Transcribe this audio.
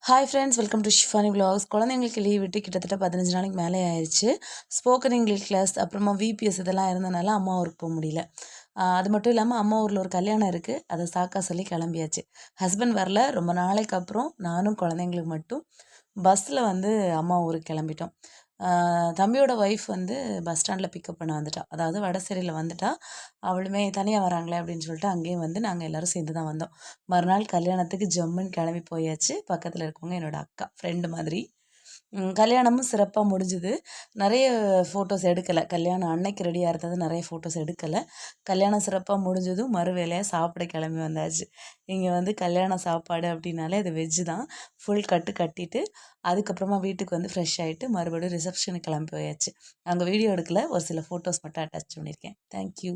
Hi friends, welcome to Shifani vlogs. குழந்தைங்களுக்கு leave விட்டு கிட்டத்தட்ட 15 நாளைக்கு மேலே ஆயிடுச்சு. ஸ்போக்கன் இங்கிலீஷ் கிளாஸ், அப்புறமா விபிஎஸ் இதெல்லாம் இருந்தனால அம்மா ஊருக்கு போக முடியல. அது மட்டும் இல்லாமல் அம்மா ஊரில் ஒரு கல்யாணம் இருக்குது. அதை சாக்கா சொல்லி கிளம்பியாச்சு. ஹஸ்பண்ட் வரல. ரொம்ப நாளைக்கு அப்புறம் நானும் குழந்தைங்களுக்கு மட்டும் பஸ்ஸில் வந்து அம்மா ஊருக்கு கிளம்பிட்டோம். தம்பியோட ஒய்ஃப் வந்து பஸ் ஸ்டாண்டில் பிக்கப் பண்ண வந்துட்டா. அதாவது வடசேரியில் வந்துட்டா. அவளுமே தனியாக வராங்களே அப்படின்னு சொல்லிட்டு அங்கேயும் வந்து நாங்கள் எல்லோரும் சேர்ந்து தான் வந்தோம். மறுநாள் கல்யாணத்துக்கு ஜம்முன்னு கிளம்பி போயாச்சு. பக்கத்தில் இருக்கவங்க என்னோட அக்கா ஃப்ரெண்டு மாதிரி. கல்யாணமும் சிறப்பாக முடிஞ்சுது. நிறைய ஃபோட்டோஸ் எடுக்கலை. கல்யாணம் அன்னைக்கு ரெடியாக இருந்தது, நிறைய ஃபோட்டோஸ் எடுக்கலை. கல்யாணம் சிறப்பாக முடிஞ்சதும் மறு வேலையாக சாப்பிட கிளம்பி வந்தாச்சு. இங்கே வந்து கல்யாண சாப்பாடு அப்படின்னாலே அது வெஜ்ஜு தான். ஃபுல் கட்டு கட்டிட்டு அதுக்கப்புறமா வீட்டுக்கு வந்து ஃப்ரெஷ் ஆகிட்டு மறுபடியும் ரிசப்ஷனுக்கு கிளம்பி போயாச்சு. அங்கே வீடியோ எடுக்கலை, ஒரு சில ஃபோட்டோஸ் மட்டும் அட்டாச் பண்ணியிருக்கேன். தேங்க்யூ.